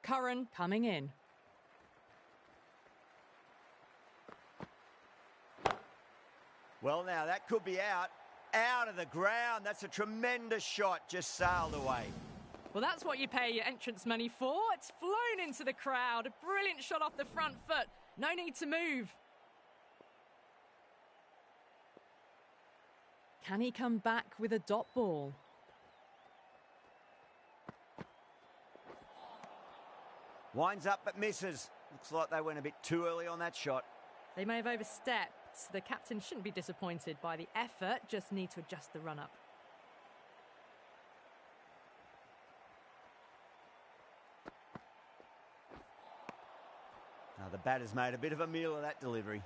Curran coming in. Well, now, that could be out. Out of the ground. That's a tremendous shot. Just sailed away. Well, that's what you pay your entrance money for. It's flown into the crowd. A brilliant shot off the front foot. No need to move. Can he come back with a dot ball? Winds up but misses. Looks like they went a bit too early on that shot. They may have overstepped. The captain shouldn't be disappointed by the effort, just need to adjust the run-up. Now the batter's made a bit of a meal of that delivery.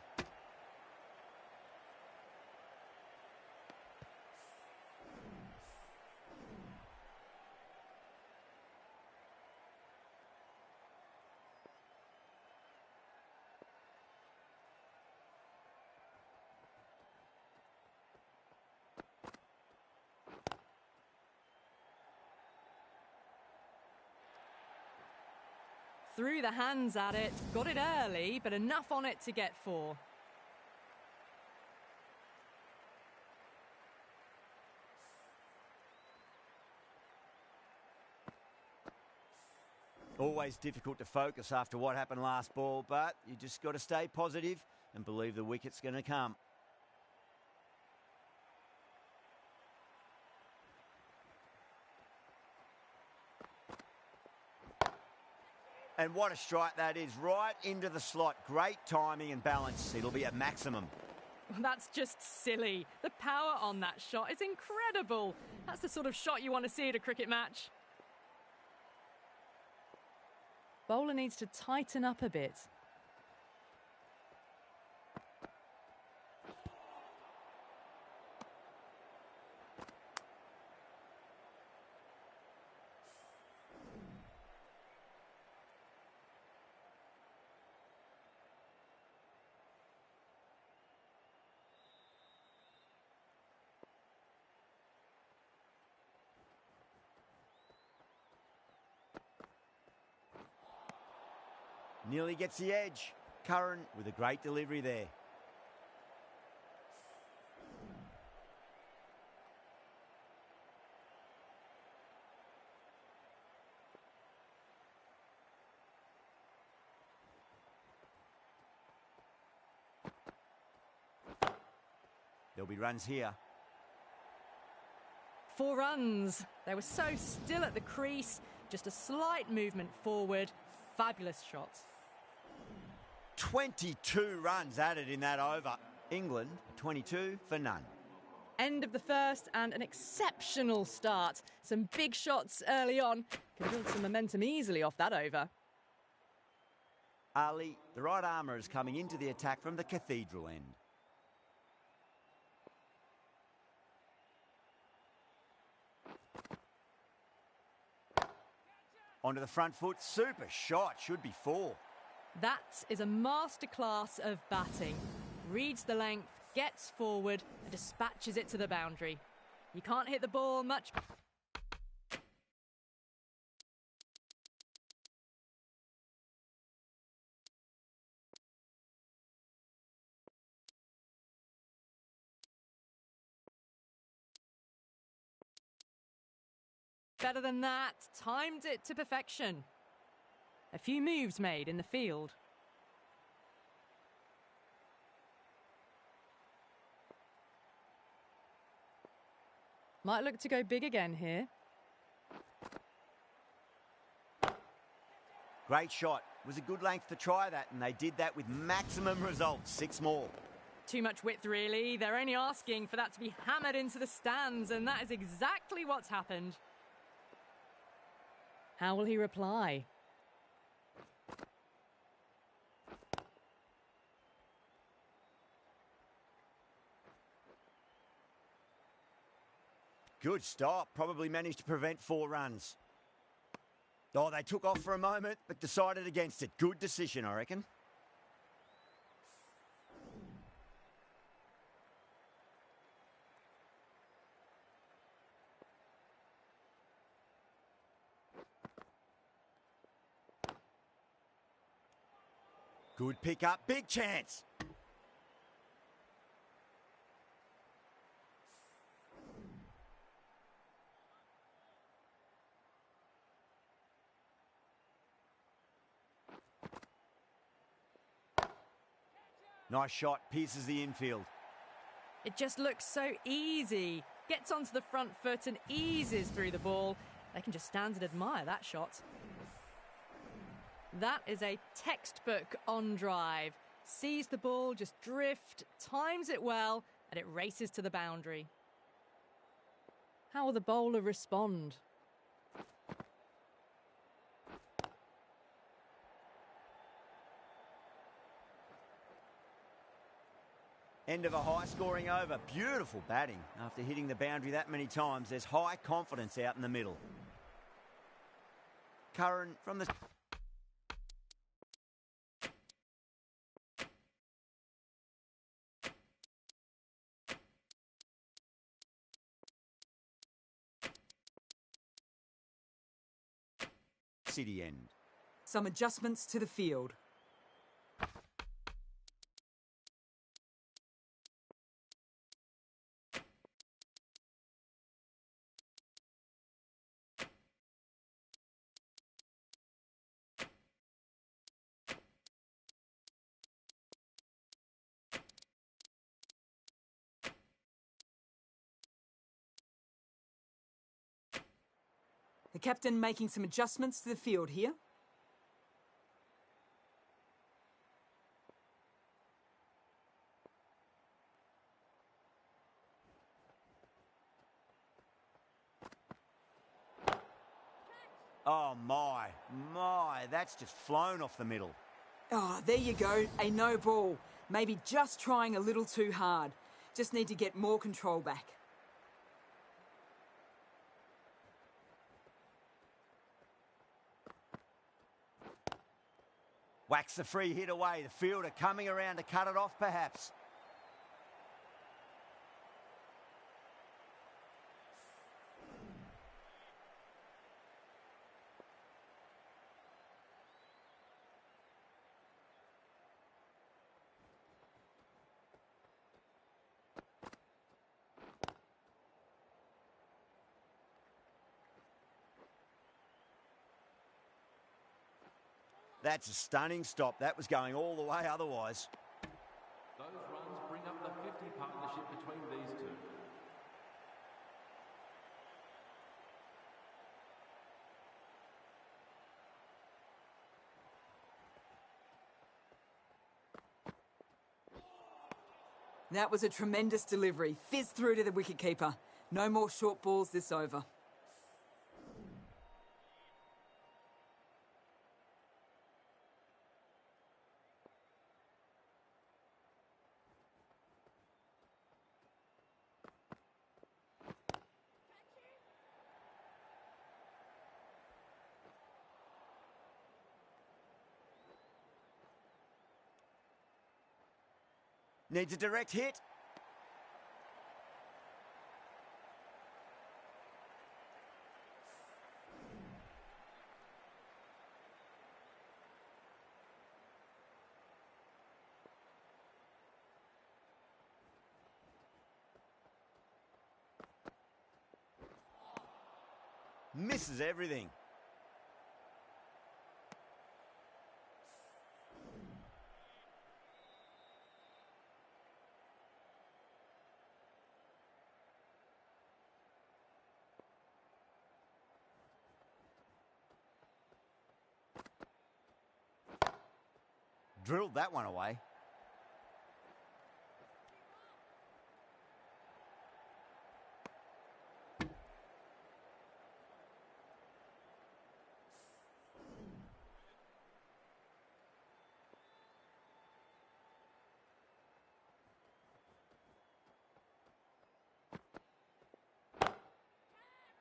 Threw the hands at it, got it early, but enough on it to get 4. Always difficult to focus after what happened last ball, but you just got to stay positive and believe the wicket's going to come. And what a strike that is, right into the slot. Great timing and balance. It'll be at maximum. That's just silly. The power on that shot is incredible. That's the sort of shot you want to see at a cricket match. Bowler needs to tighten up a bit. Nearly gets the edge. Curran with a great delivery there. There'll be runs here. 4 runs. They were so still at the crease. Just a slight movement forward. Fabulous shots. 22 runs added in that over. England, 22 for none. End of the first and an exceptional start. Some big shots early on. Can build some momentum easily off that over. Ali, the right armour, is coming into the attack from the cathedral end. Onto the front foot. Super shot. Should be 4. That is a masterclass of batting. Reads the length, gets forward and dispatches it to the boundary. You can't hit the ball much. Better than that, timed it to perfection. A few moves made in the field. Might look to go big again here. Great shot. It was a good length to try that, and they did that with maximum results. 6 more. Too much width, really. They're only asking for that to be hammered into the stands, and that is exactly what's happened. How will he reply? Good stop. Probably managed to prevent 4 runs. Oh, they took off for a moment, but decided against it. Good decision, I reckon. Good pick up, big chance. Nice shot, pierces the infield. It just looks so easy. Gets onto the front foot and eases through the ball. They can just stand and admire that shot. That is a textbook on drive. Sees the ball just drift, times it well, and it races to the boundary. How will the bowler respond? End of a high-scoring over. Beautiful batting. After hitting the boundary that many times, there's high confidence out in the middle. Curran from the... City end. Some adjustments to the field. The captain making some adjustments to the field here. Oh, my, that's just flown off the middle. Oh, there you go, a no ball. Maybe just trying a little too hard. Just need to get more control back. Whacks the free hit away. The fielder coming around to cut it off, perhaps. That's a stunning stop. That was going all the way otherwise. Those runs bring up the 50 partnership between these two. That was a tremendous delivery. Fizzed through to the wicketkeeper. No more short balls this over. Needs a direct hit. Misses everything. Drilled that one away.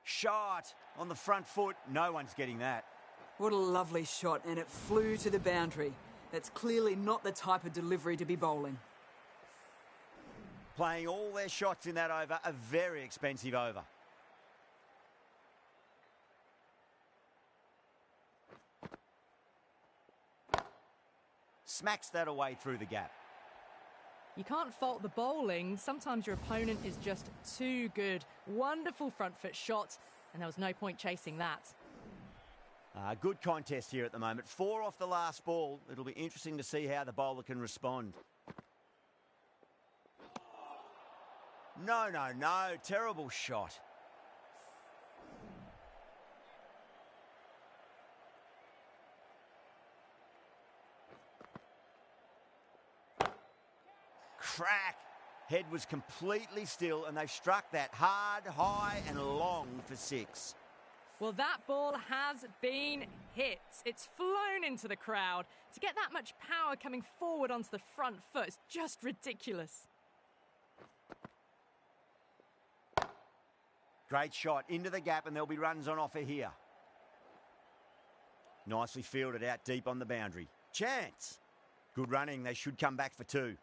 Shot on the front foot. No one's getting that. What a lovely shot, and it flew to the boundary. That's clearly not the type of delivery to be bowling. Playing all their shots in that over, a very expensive over. Smacks that away through the gap. You can't fault the bowling. Sometimes your opponent is just too good. Wonderful front foot shot, and there was no point chasing that. Good contest here at the moment. 4 off the last ball. It'll be interesting to see how the bowler can respond. No. Terrible shot. Crack. Head was completely still, and they've struck that hard, high and long for 6. Well, that ball has been hit. It's flown into the crowd. To get that much power coming forward onto the front foot is just ridiculous. Great shot into the gap, and there'll be runs on offer here. Nicely fielded out deep on the boundary. Chance. Good running. They should come back for 2.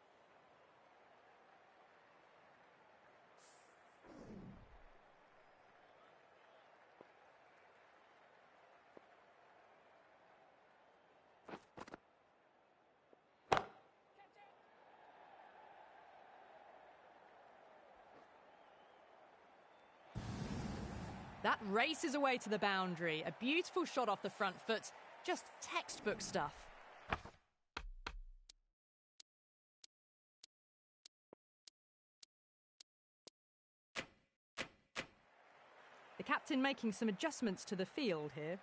That races away to the boundary. A beautiful shot off the front foot. Just textbook stuff. The captain making some adjustments to the field here.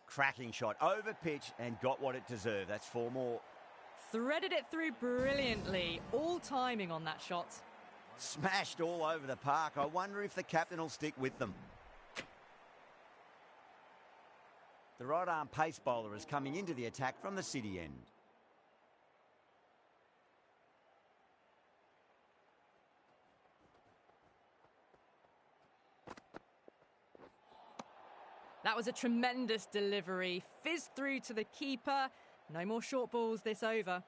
Cracking shot over pitch and got what it deserved. That's 4 more. Threaded it through brilliantly. All timing on that shot. Smashed all over the park. I wonder if the captain will stick with them. The right arm pace bowler is coming into the attack from the city end. That was a tremendous delivery. Fizzed through to the keeper. No more short balls this over.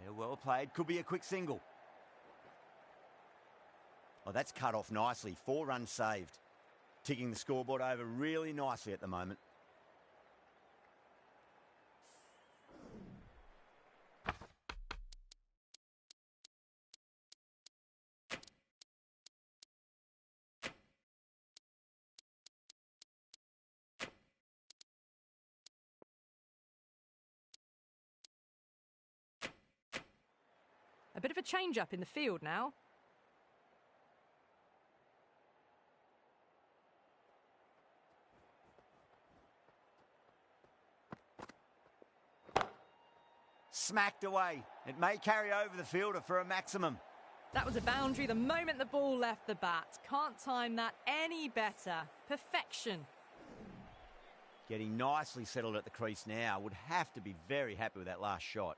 Yeah, well played. Could be a quick single. Oh, that's cut off nicely. 4 runs saved. Ticking the scoreboard over really nicely at the moment. A bit of a change-up in the field now. Smacked away. It may carry over the fielder for a maximum. That was a boundary the moment the ball left the bat. Can't time that any better. Perfection. Getting nicely settled at the crease now. Would have to be very happy with that last shot.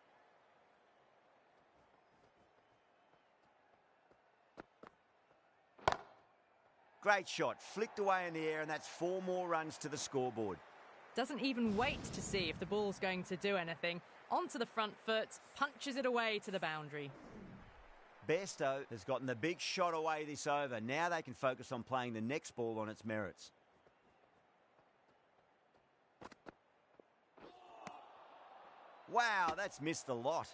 Great shot, flicked away in the air, and that's 4 more runs to the scoreboard. Doesn't even wait to see if the ball's going to do anything. Onto the front foot, punches it away to the boundary. Bairstow has gotten the big shot away this over. Now they can focus on playing the next ball on its merits. Wow, that's missed the lot.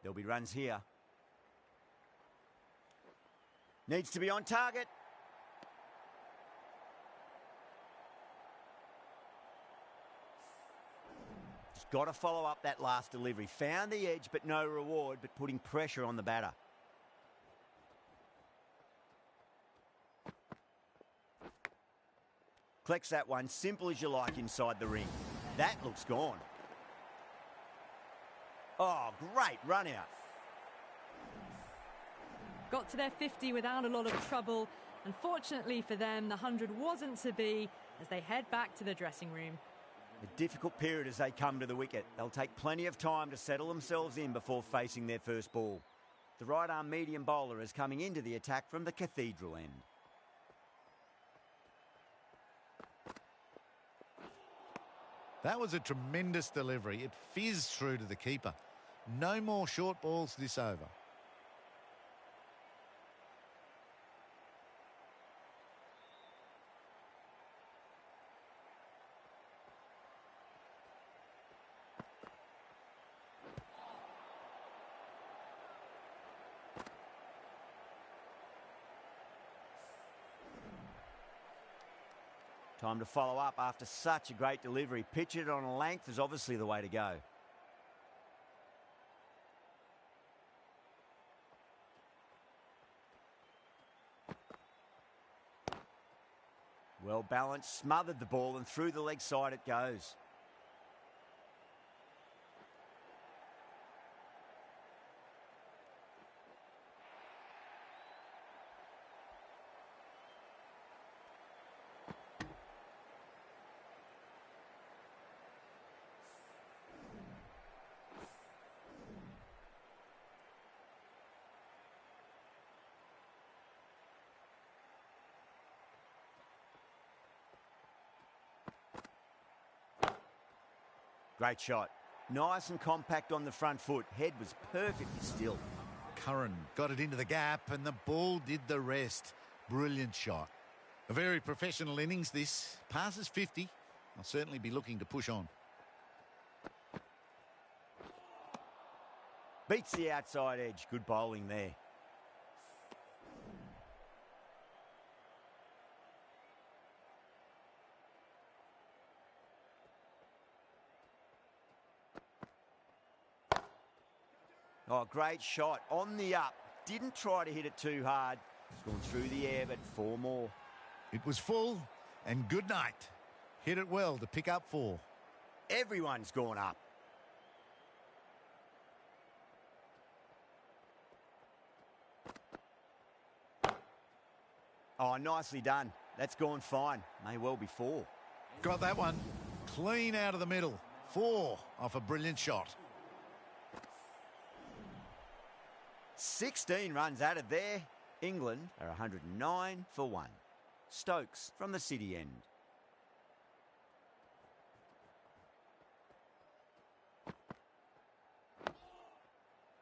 There'll be runs here. Needs to be on target. Just got to follow up that last delivery. Found the edge, but no reward, but putting pressure on the batter. Collects that one, simple as you like inside the ring. That looks gone. Oh, great run out. Got to their 50 without a lot of trouble. Unfortunately for them, the 100 wasn't to be as they head back to the dressing room. A difficult period as they come to the wicket. They'll take plenty of time to settle themselves in before facing their first ball. The right-arm medium bowler is coming into the attack from the Cathedral end. That was a tremendous delivery. It fizzed through to the keeper. No more short balls this over. Time to follow up after such a great delivery. Pitch it on a length is obviously the way to go. Well balanced, smothered the ball and through the leg side it goes. Great shot. Nice and compact on the front foot. Head was perfectly still. Curran got it into the gap and the ball did the rest. Brilliant shot. A very professional innings this. Passes 50. I'll certainly be looking to push on. Beats the outside edge. Good bowling there. Oh, great shot. On the up. Didn't try to hit it too hard. It's gone through the air, but 4 more. It was full and good night. Hit it well to pick up 4. Everyone's gone up. Oh, nicely done. That's gone fine. May well be 4. Got that one. Clean out of the middle. 4 off a brilliant shot. 16 runs added there. England are 109 for 1. Stokes from the City end.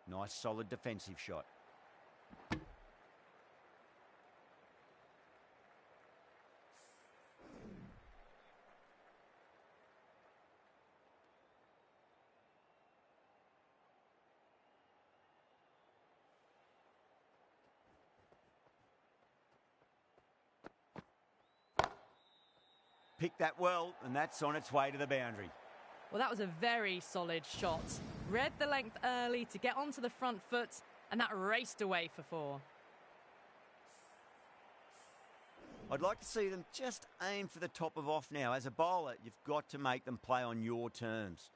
Nice solid defensive shot. Picked that well, and that's on its way to the boundary. Well, that was a very solid shot. Read the length early to get onto the front foot, and that raced away for 4. I'd like to see them just aim for the top of off now. As a bowler, you've got to make them play on your terms.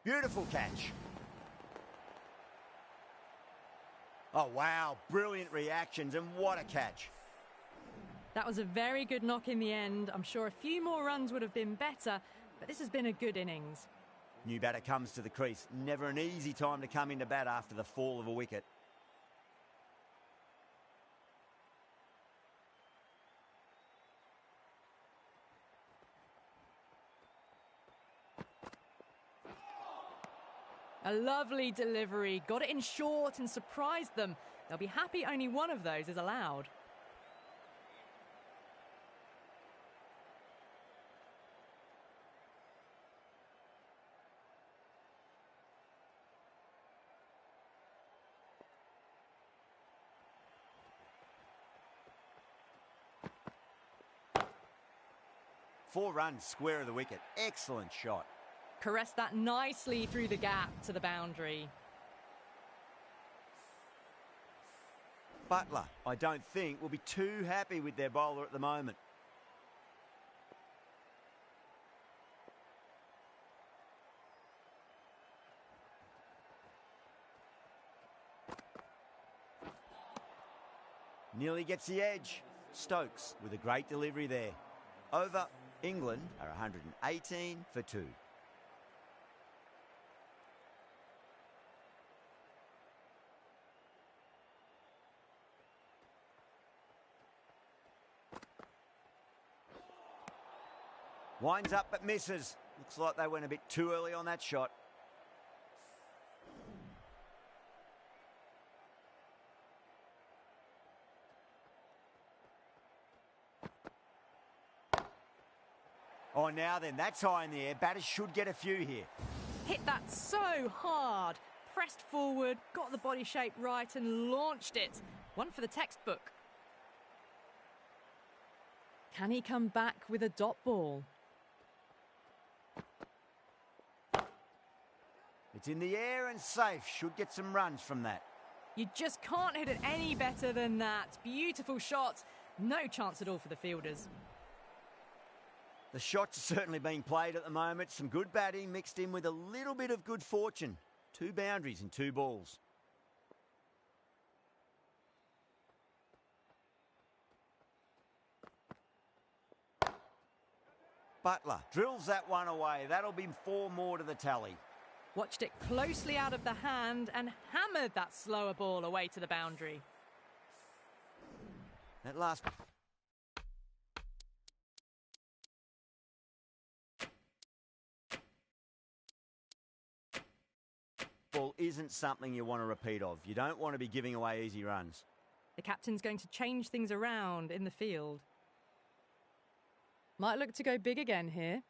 Beautiful catch. Oh, wow. Brilliant reactions, and what a catch. That was a very good knock in the end. I'm sure a few more runs would have been better, but this has been a good innings. New batter comes to the crease. Never an easy time to come into bat after the fall of a wicket. A lovely delivery, got it in short and surprised them. They'll be happy only one of those is allowed. Four runs, square of the wicket. Excellent shot. Caressed that nicely through the gap to the boundary. Butler, I don't think, will be too happy with their bowler at the moment. Nearly gets the edge. Stokes with a great delivery there. Over, England are 118 for 2. Winds up but misses. Looks like they went a bit too early on that shot. Oh, now then, that's high in the air. Batters should get a few here. Hit that so hard. Pressed forward, got the body shape right and launched it. One for the textbook. Can he come back with a dot ball? It's in the air and safe. Should get some runs from that. You just can't hit it any better than that. Beautiful shot. No chance at all for the fielders. The shots are certainly being played at the moment. Some good batting mixed in with a little bit of good fortune. 2 boundaries and 2 balls. Butler drills that one away. That'll be 4 more to the tally. Watched it closely out of the hand and hammered that slower ball away to the boundary. That last... ball isn't something you want to repeat of. You don't want to be giving away easy runs. The captain's going to change things around in the field. Might look to go big again here.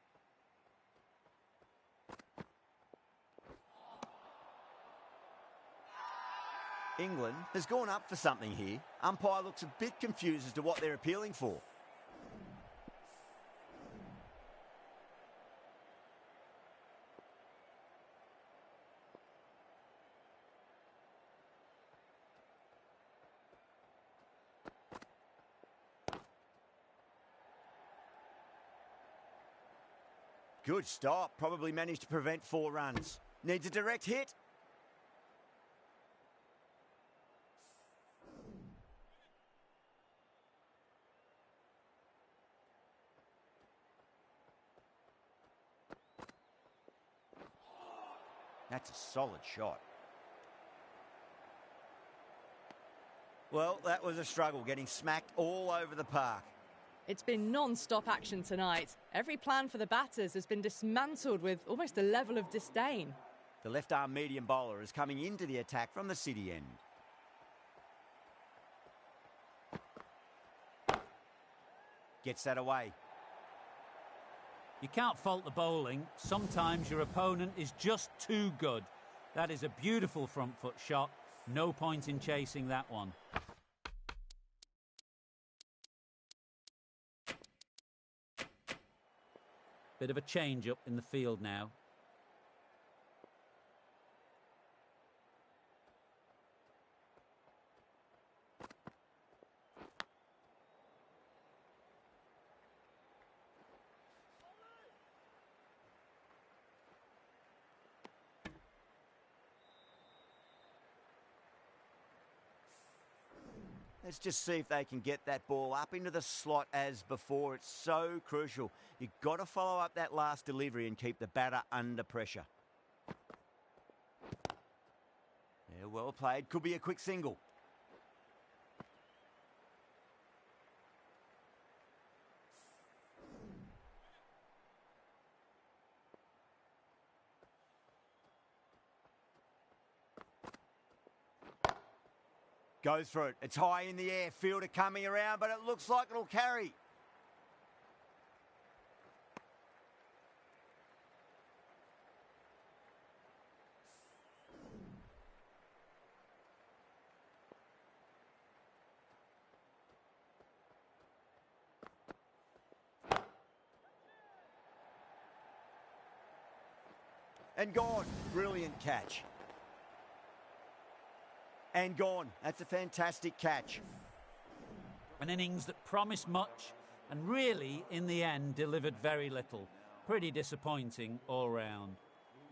England has gone up for something here. Umpire looks a bit confused as to what they're appealing for. Good stop. Probably managed to prevent 4 runs. Needs a direct hit. That's a solid shot. Well, that was a struggle, getting smacked all over the park. It's been non-stop action tonight. Every plan for the batters has been dismantled with almost a level of disdain. The left-arm medium bowler is coming into the attack from the city end. Gets that away. You can't fault the bowling. Sometimes your opponent is just too good. That is a beautiful front foot shot. No point in chasing that one. Bit of a change up in the field now. Let's just see if they can get that ball up into the slot as before. It's so crucial. You've got to follow up that last delivery and keep the batter under pressure. Yeah, well played. Could be a quick single. Goes for it. It's high in the air. Fielder coming around, but it looks like it'll carry. And gone. Brilliant catch. And gone. That's a fantastic catch. An innings that promised much and really, in the end, delivered very little. Pretty disappointing all round.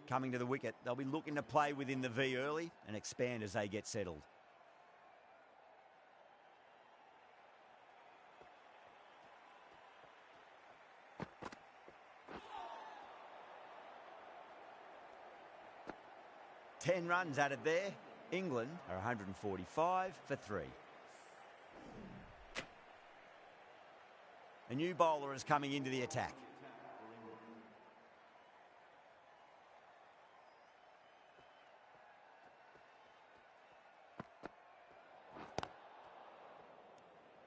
Coming to the wicket, they'll be looking to play within the V early and expand as they get settled. 10 runs added there. England are 145 for 3. A new bowler is coming into the attack.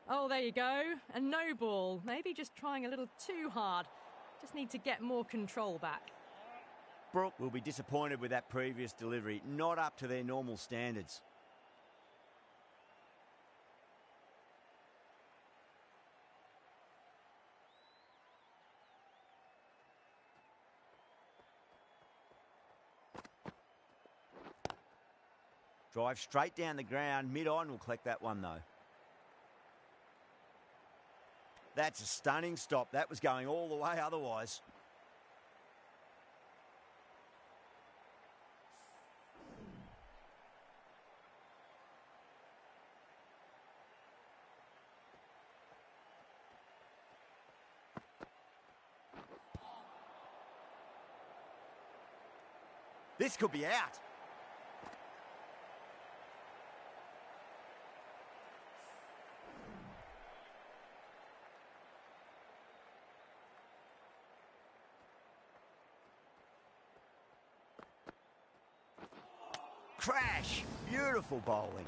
Oh, there you go. A no ball. Maybe just trying a little too hard. Just need to get more control back. Brooke will be disappointed with that previous delivery. Not up to their normal standards. Drive straight down the ground. Mid-on will collect that one, though. That's a stunning stop. That was going all the way otherwise. This could be out. Crash! Beautiful bowling.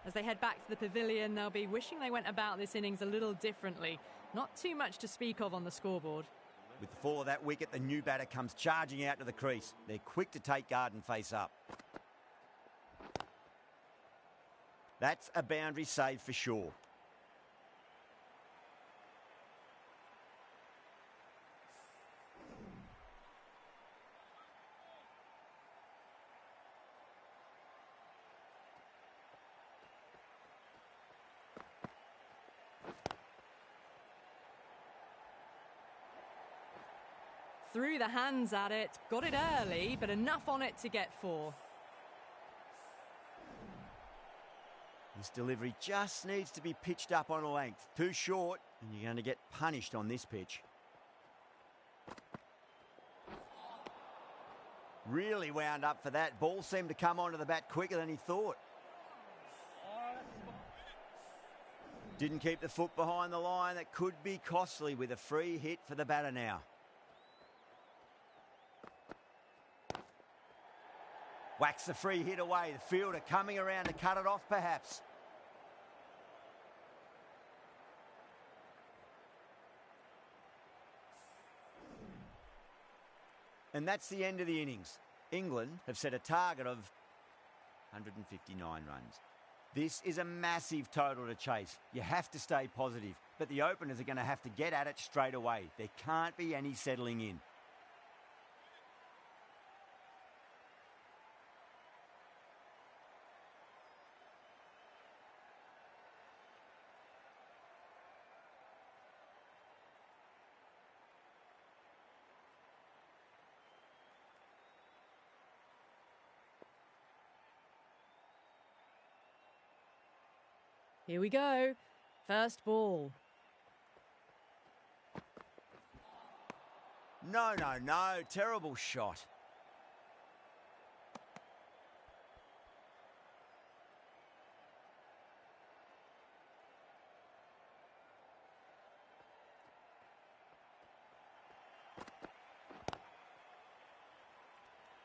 As they head back to the pavilion, they'll be wishing they went about this innings a little differently. Not too much to speak of on the scoreboard. With the fall of that wicket, the new batter comes charging out to the crease. They're quick to take guard and face up. That's a boundary save for sure. Threw the hands at it, got it early, but enough on it to get 4. This delivery just needs to be pitched up on a length. Too short, and you're going to get punished on this pitch. Really wound up for that. Ball seemed to come onto the bat quicker than he thought. Didn't keep the foot behind the line. That could be costly with a free hit for the batter now. Whacks the free hit away. The fielder coming around to cut it off, perhaps. And that's the end of the innings. England have set a target of 159 runs. This is a massive total to chase. You have to stay positive, but the openers are going to have to get at it straight away. There can't be any settling in. Here we go. First ball. No. Terrible shot.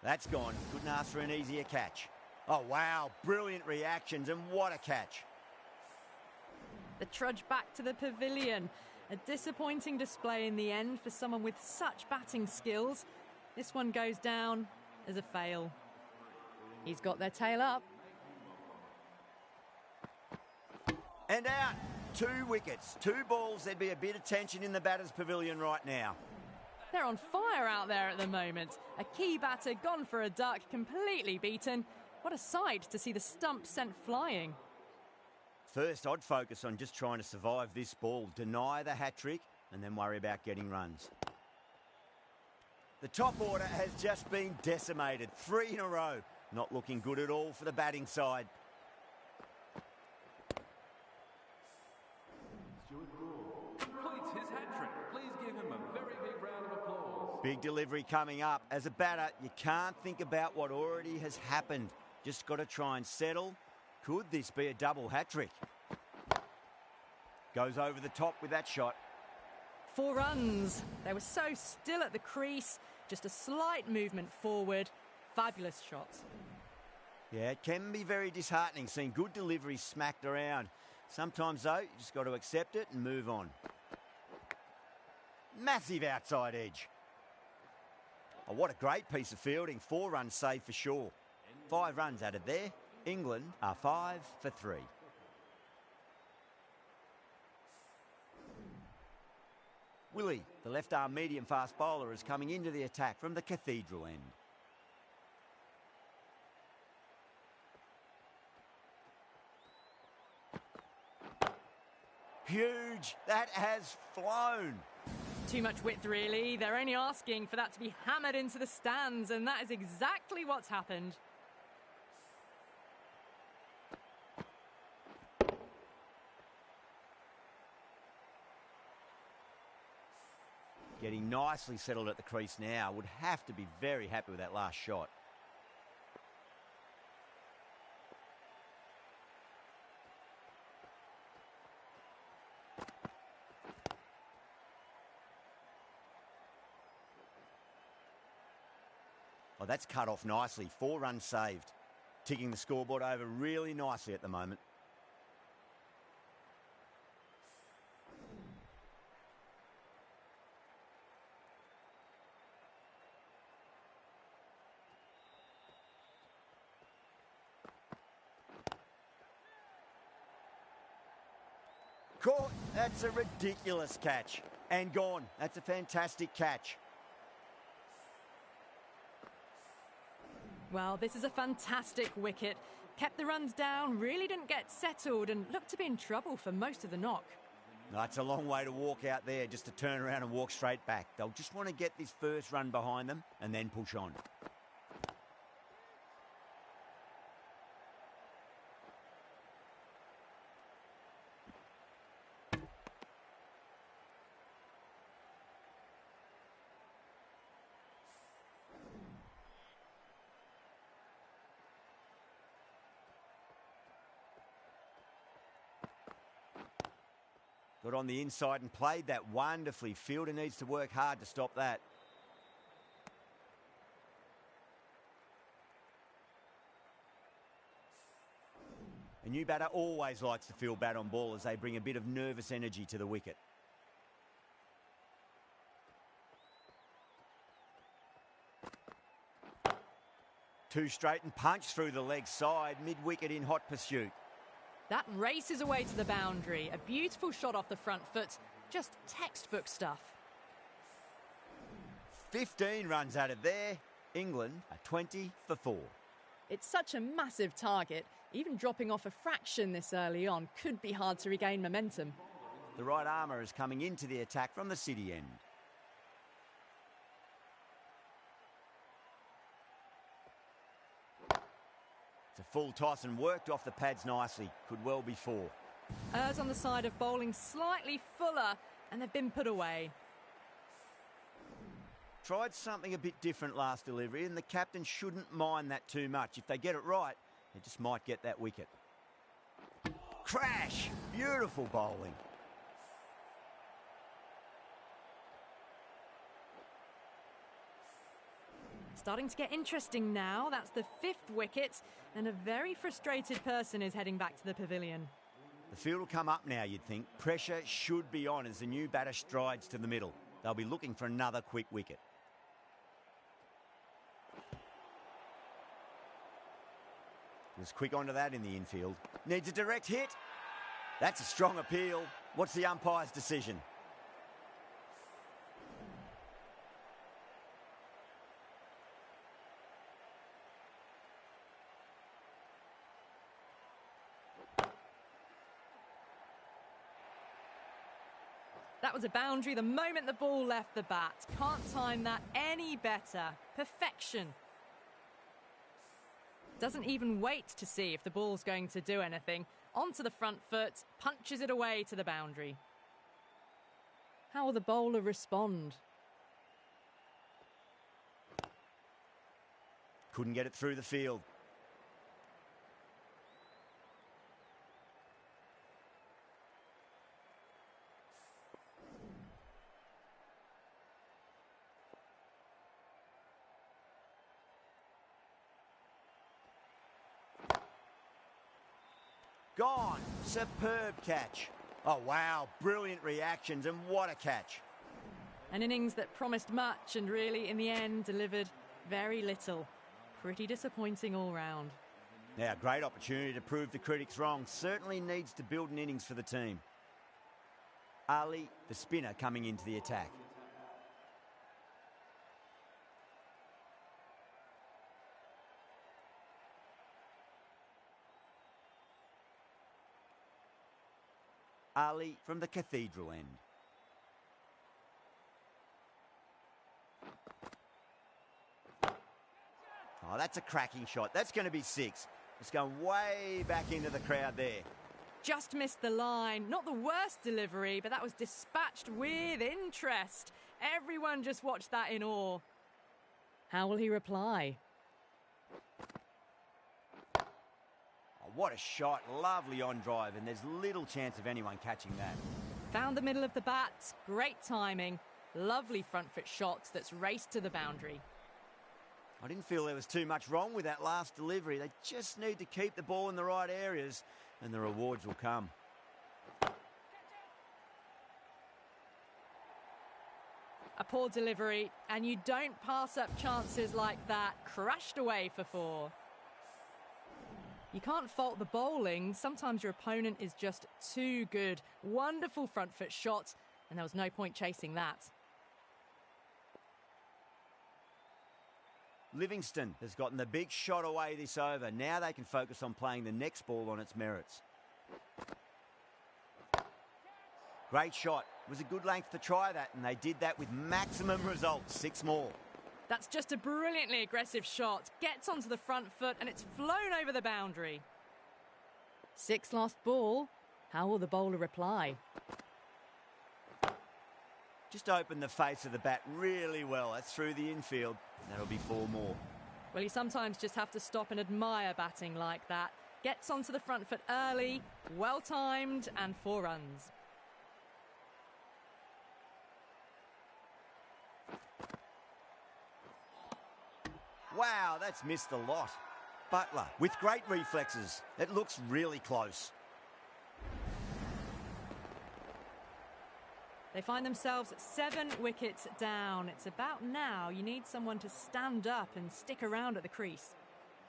That's gone. Couldn't ask for an easier catch. Oh, wow. Brilliant reactions, and what a catch. The trudge back to the pavilion. A disappointing display in the end for someone with such batting skills. This one goes down as a fail. He's got their tail up. And out. 2 wickets. 2 balls. There'd be a bit of tension in the batter's pavilion right now. They're on fire out there at the moment. A key batter gone for a duck, completely beaten. What a sight to see the stump sent flying. First, I'd focus on just trying to survive this ball, deny the hat-trick, and then worry about getting runs. The top order has just been decimated. 3 in a row. Not looking good at all for the batting side. Stuart Broad completes his hat-trick. Please give him a very big round of applause. Big delivery coming up. As a batter, you can't think about what already has happened. Just got to try and settle. Could this be a double hat-trick? Goes over the top with that shot. 4 runs. They were so still at the crease. Just a slight movement forward. Fabulous shot. Yeah, it can be very disheartening seeing good deliveries smacked around. Sometimes, though, you just got to accept it and move on. Massive outside edge. Oh, what a great piece of fielding. 4 runs saved for sure. 5 runs added there. England are 5 for 3. Willie, the left-arm medium-fast bowler, is coming into the attack from the Cathedral end. Huge. That has flown. Too much width, really. They're only asking for that to be hammered into the stands, and that is exactly what's happened. Getting nicely settled at the crease now. Would have to be very happy with that last shot. Oh, that's cut off nicely. 4 runs saved. Ticking the scoreboard over really nicely at the moment. Caught. That's a ridiculous catch. And gone. That's a fantastic catch. Well, this is a fantastic wicket. Kept the runs down, really didn't get settled, and looked to be in trouble for most of the knock. That's a long way to walk out there just to turn around and walk straight back. They'll just want to get this first run behind them and then push on. Got on the inside and played that wonderfully. Fielder needs to work hard to stop that. A new batter always likes to field bat on ball as they bring a bit of nervous energy to the wicket. Two straight and punch through the leg side, mid-wicket in hot pursuit. That races away to the boundary. A beautiful shot off the front foot. Just textbook stuff. 15 runs added there. England are 20 for 4. It's such a massive target. Even dropping off a fraction this early on could be hard to regain momentum. The right armour is coming into the attack from the City end. It's a full toss and worked off the pads nicely. Could well be 4. Errs on the side of bowling slightly fuller, and they've been put away. Tried something a bit different last delivery, and the captain shouldn't mind that too much. If they get it right, they just might get that wicket. Crash! Beautiful bowling. Starting to get interesting now. That's the 5th wicket, and a very frustrated person is heading back to the pavilion. The field will come up now, you'd think. Pressure should be on as the new batter strides to the middle. They'll be looking for another quick wicket. Was quick onto that in the infield. Needs a direct hit. That's a strong appeal. What's the umpire's decision? That was a boundary the moment the ball left the bat. Can't time that any better. Perfection. Doesn't even wait to see if the ball's going to do anything. Onto the front foot, punches it away to the boundary. How will the bowler respond? couldn't get it through the field. Gone. Superb catch. Oh, wow. Brilliant reactions, and what a catch. An innings that promised much and really, in the end, delivered very little. Pretty disappointing all round. Now, great opportunity to prove the critics wrong. Certainly needs to build an innings for the team. Ali, the spinner, coming into the attack. Ali from the Cathedral end. Oh, that's a cracking shot. That's going to be 6. It's going way back into the crowd there. Just missed the line. Not the worst delivery, but that was dispatched with interest. Everyone just watched that in awe. How will he reply? What a shot. Lovely on drive, and there's little chance of anyone catching that. Found the middle of the bat. Great timing. Lovely front foot shots that's raced to the boundary. I didn't feel there was too much wrong with that last delivery. They just need to keep the ball in the right areas, and the rewards will come. A poor delivery, and you don't pass up chances like that. Crashed away for 4. You can't fault the bowling. Sometimes your opponent is just too good. Wonderful front foot shot, and there was no point chasing that. Livingston has gotten the big shot away this over. Now they can focus on playing the next ball on its merits. Great shot. It was a good length to try that, and they did that with maximum results. 6 more. That's just a brilliantly aggressive shot. Gets onto the front foot and it's flown over the boundary. 6 lost ball. How will the bowler reply? Just opened the face of the bat really well. That's through the infield. That'll be 4 more. Well, you sometimes just have to stop and admire batting like that. Gets onto the front foot early, well timed, and 4 runs. Wow, that's missed a lot. Butler with great reflexes. It looks really close. They find themselves 7 wickets down. It's about now you need someone to stand up and stick around at the crease.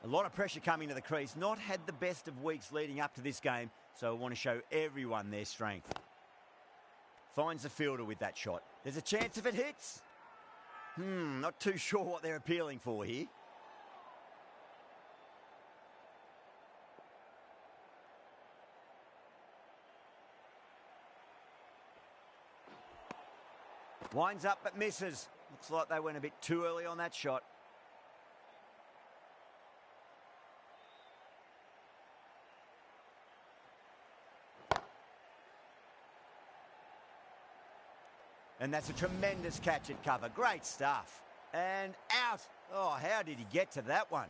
A lot of pressure coming to the crease. Not had the best of weeks leading up to this game, so I want to show everyone their strength. Finds the fielder with that shot. There's a chance if it hits. Not too sure what they're appealing for here. Winds up but misses. Looks like they went a bit too early on that shot. And that's a tremendous catch at cover. Great stuff. And out. Oh, how did he get to that one?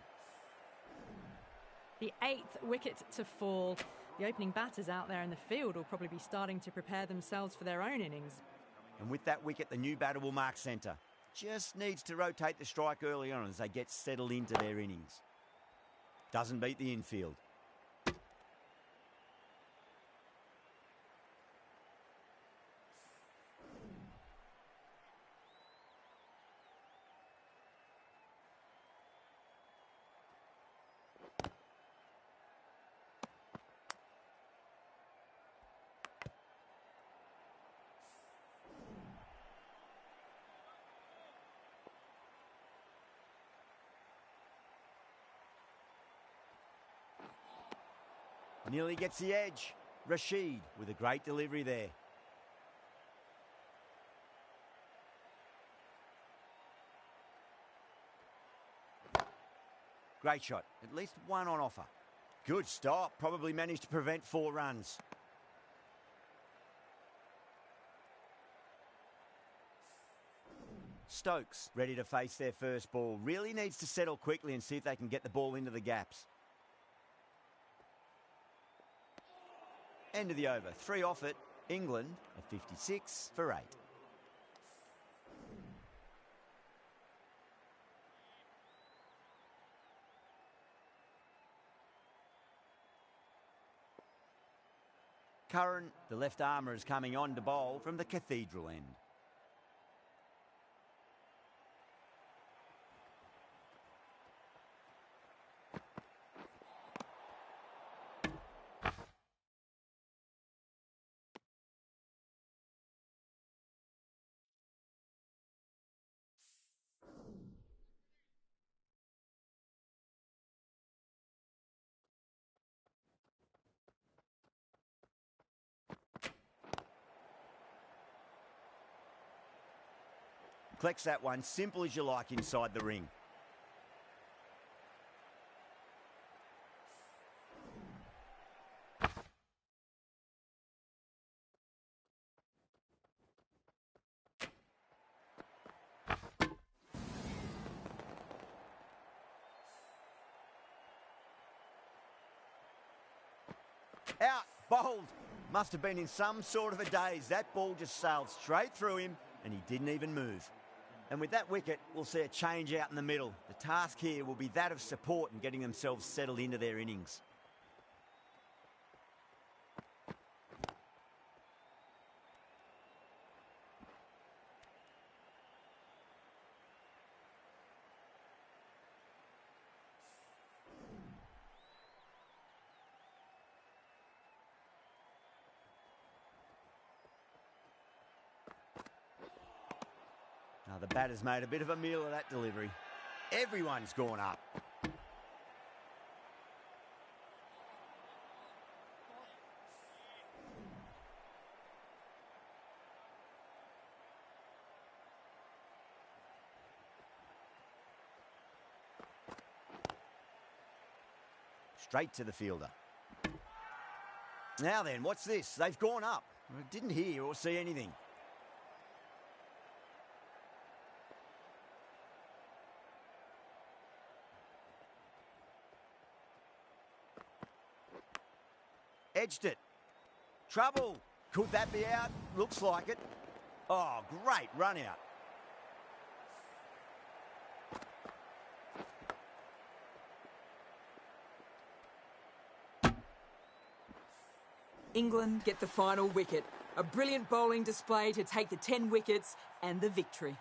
The 8th wicket to fall. The opening batters out there in the field will probably be starting to prepare themselves for their own innings. And with that wicket, the new batter will mark centre. Just needs to rotate the strike early on as they get settled into their innings. Doesn't beat the infield. Nearly gets the edge. Rashid with a great delivery there. Great shot. At least 1 on offer. Good stop. Probably managed to prevent 4 runs. Stokes, ready to face their first ball, really needs to settle quickly and see if they can get the ball into the gaps. End of the over. 3 off it. England at 56 for 8. Curran, the left armour, is coming on to bowl from the Cathedral end. Collects that one, simple as you like, inside the ring. Out, bowled. Must have been in some sort of a daze. That ball just sailed straight through him and he didn't even move. And with that wicket, we'll see a change out in the middle. The task here will be that of support and getting themselves settled into their innings. Now the batter's made a bit of a meal of that delivery. Everyone's gone up. Straight to the fielder. Now then, what's this? They've gone up. I didn't hear or see anything. Edged it. Trouble. Could that be out? Looks like it. Oh, great run out. England get the final wicket. A brilliant bowling display to take the 10 wickets and the victory.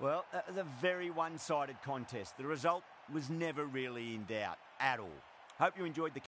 Well, that was a very one-sided contest. The result was never really in doubt at all. Hope you enjoyed the